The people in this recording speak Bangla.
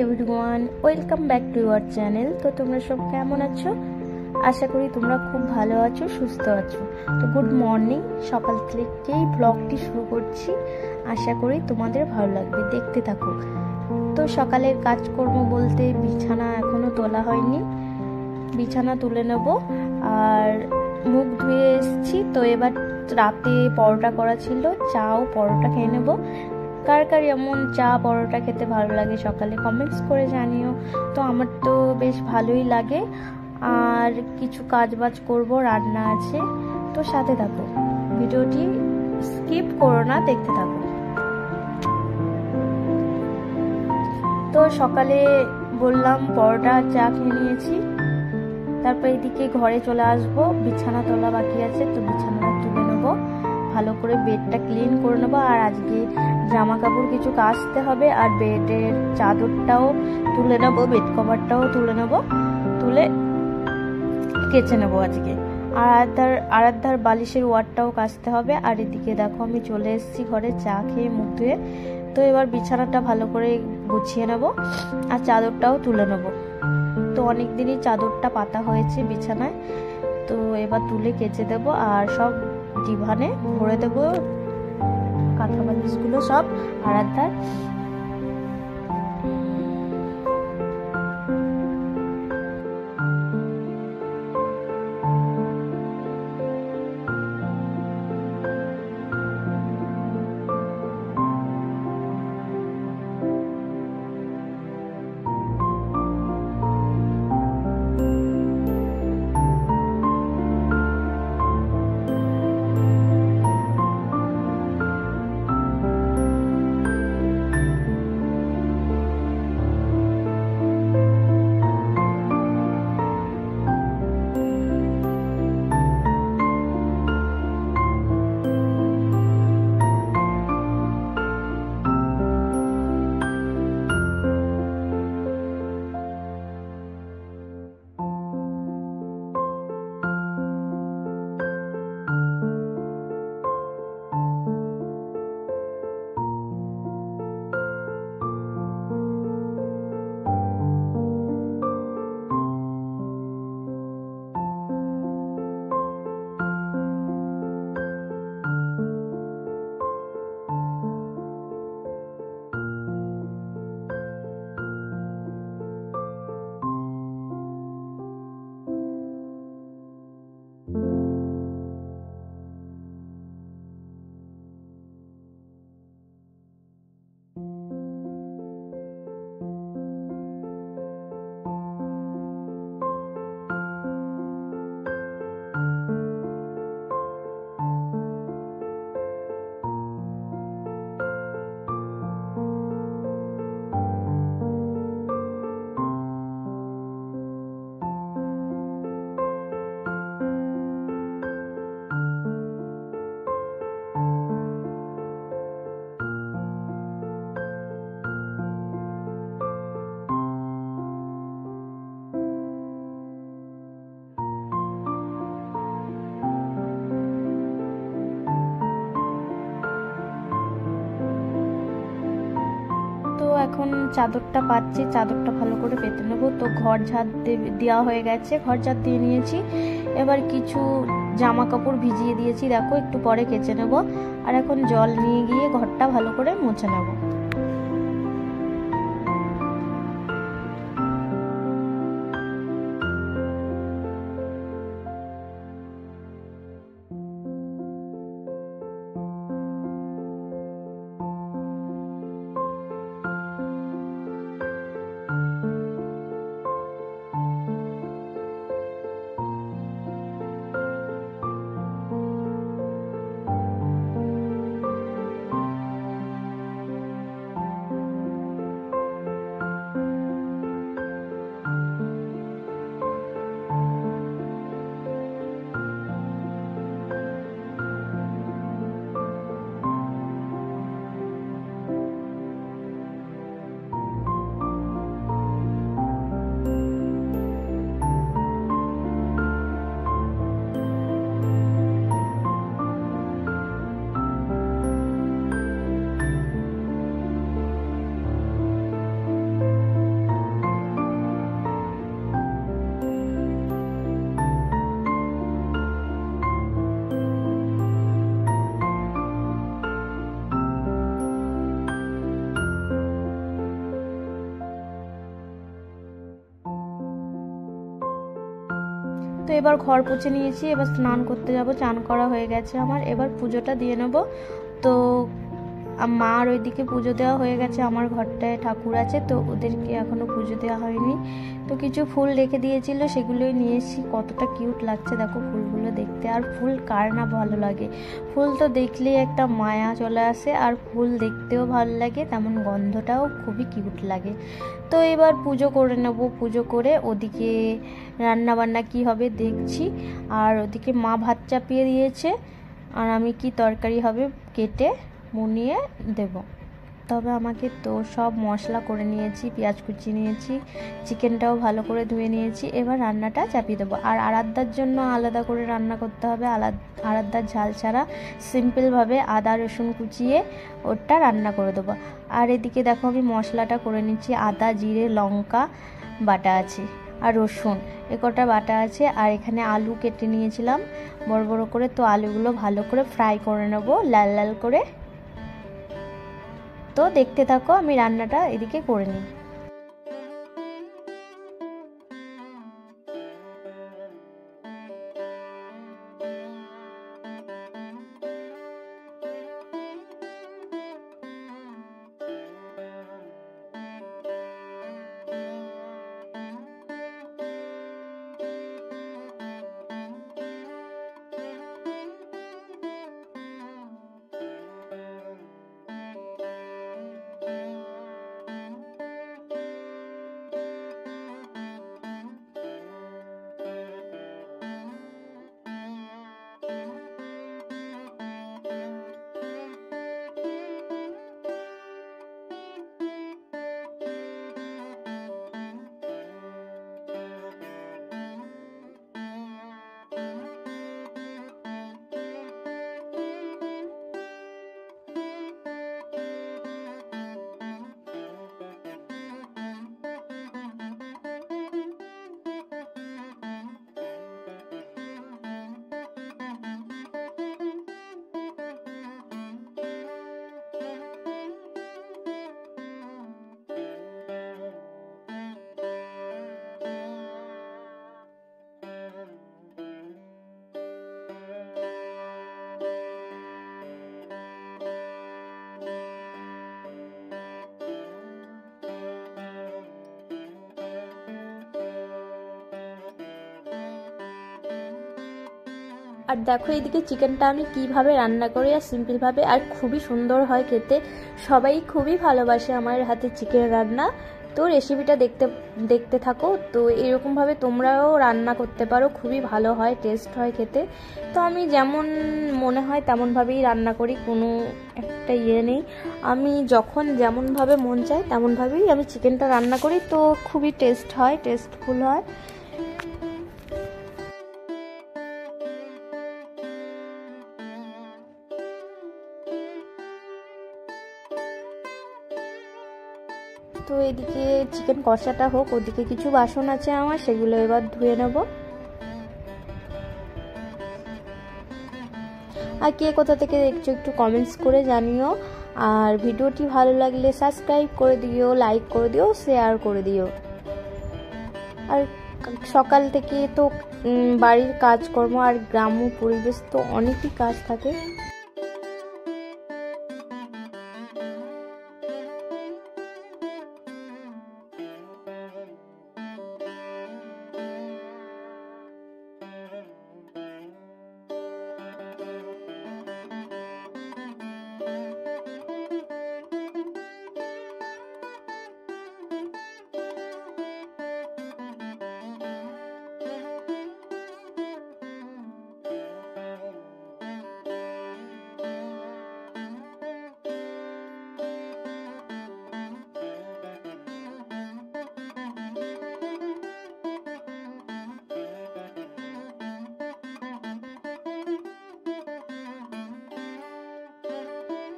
Everyone, welcome back to our channel. তো তোমরা সব কেমন আছো? আশা করি তোমরা খুব ভালো আছো, সুস্থ আছো। তো গুড মর্নিং, সকাল থেকেই ব্লগটি শুরু করছি। আশা করি তোমাদের ভালো লাগবে, দেখতে থাকো। তো সকালের কাজকর্ম বলতে বিছানা এখনো তোলা হয়নি, বিছানা তুলে নেব। আর মুখ ধুয়ে এসেছি, তো এবার রাতে পরোটা করা ছিল, চাও পরোটা খেয়ে নেব। কার কার এমন চা পরোটা খেতে ভালো লাগে সকালে কমেন্টস করে জানিও। তো আমার তো বেশ ভালোই লাগে। আর কিছু কাজ বাজ করবো, রান্না আছে, তো সাথে থাকো, ভিডিওটি স্কিপ করো না, দেখতে থাকো। তো সকালে বললাম পরোটা চা খেয়ে নিয়েছি, তারপর এদিকে ঘরে চলে আসবো। বিছানা তোলা বাকি আছে, তো বিছানাটা তুলে নেবো, ভালো করে বেডটা ক্লিন করে নেবো। আর আজকে জামা কাপড় কিছু কাচতে হবে, আর বেডের চাদরটাও তুলে নেবো, বেড কভারটাও তুলে নেবো, তুলে কেচে নেবো আজকে। আরাধ্যার বালিশের ওয়ারটাও কাচতে হবে। আর এদিকে দেখো আমি চলে এসেছি ঘরে চা খেয়ে মুখ ধুয়ে। তো এবার বিছানাটা ভালো করে গুছিয়ে নেবো, আর চাদরটাও তুলে নেবো। তো অনেক দিনই চাদরটা পাতা হয়েছে বিছানায়, তো এবার তুলে কেচে দেবো। আর সব ডিভানে ভরে দেবো কাঁথা বালিশগুলো সব আরাধ্যার। তো এখন চাদরটা পাচ্ছি, চাদরটা ভালো করে পেতে নেবো। তো ঘর ঝাড় দেওয়া হয়ে গেছে, ঘর ঝাড় দিয়ে নিয়েছি। এবার কিছু জামা কাপড় ভিজিয়ে দিয়েছি, দেখো একটু পরে কেচে নেব। আর এখন জল নিয়ে গিয়ে ঘরটা ভালো করে মুছে নেব। তো এবার ঘর পুছে নিয়েছি, এবার স্নান করতে যাব, চান করা হয়ে গেছে আমার, এবার পুজোটা দিয়ে নেব। তো মার ওইদিকে পুজো দেওয়া হয়ে গেছে, আমার ঘরটায় ঠাকুর আছে তো ওদেরকে এখনো পুজো দেওয়া হয়নি। তো কিছু ফুল রেখে দিয়েছিল সেগুলোই নিয়েছি, কতটা কিউট লাগছে দেখো ফুলগুলো দেখতে। আর ফুল কার না ভালো লাগে, ফুল তো দেখলেই একটা মায়া চলে আসে, আর ফুল দেখতেও ভালো লাগে, তেমন গন্ধটাও খুবই কিউট লাগে। তো এবার পুজো করে নেব, পুজো করে ওদিকে রান্না বান্না কি হবে দেখছি। আর ওদিকে মা ভাত চাপিয়ে দিয়েছে, আর আমি কি তরকারি হবে কেটে মুনিয়ে দেব। তবে আমাকে তো সব মশলা করে নিয়েছি, পেঁয়াজ কুচি নিয়েছি, চিকেনটাও ভালো করে ধুয়ে নিয়েছি, এবার রান্নাটা চাপিয়ে দেবো। আর আরাধ্যার জন্য আলাদা করে রান্না করতে হবে, আরাধ্যার ঝাল ছাড়া সিম্পলভাবে আদা রসুন কুচিয়ে ওটা রান্না করে দেবো। আর এদিকে দেখো আমি মশলাটা করে নিচ্ছি, আদা জিরে লঙ্কা বাটা আছে আর রসুন এ কটা বাটা আছে। আর এখানে আলু কেটে নিয়েছিলাম বড় বড় করে, তো আলুগুলো ভালো করে ফ্রাই করে নেব লাল লাল করে। তো দেখতে থাকো, আমি রান্নাটা এদিকে করে নিই। আর দেখো এইদিকে চিকেনটা আমি কিভাবে রান্না করি, আর সিম্পলভাবে, আর খুবই সুন্দর হয় খেতে, সবাই খুবই ভালোবাসে আমার হাতে চিকেন রান্না। তো রেসিপিটা দেখতে থাকো। তো এরকমভাবে তোমরাও রান্না করতে পারো, খুবই ভালো হয়, টেস্ট হয় খেতে। তো আমি যেমন মনে হয় তেমনভাবেই রান্না করি, কোনো একটা ইয়ে নেই, আমি যখন যেমনভাবে মন চায় তেমনভাবেই আমি চিকেনটা রান্না করি। তো খুবই টেস্ট হয়, টেস্টফুল হয়। তো এদিকে চিকেন কষাটা হোক, ওদিকে কিছু বাসন আছে আমার, সেগুলো এবার ধুয়ে নেব। আর কে কোথা থেকে দেখছো একটু কমেন্টস করে জানিও। আর ভিডিওটি ভালো লাগলে সাবস্ক্রাইব করে দিও, লাইক করে দিও, শেয়ার করে দিও। আর সকাল থেকে তো বাড়ির কাজকর্ম আর গ্রাম্য পরিবেশ তো অনেকই কাজ থাকে।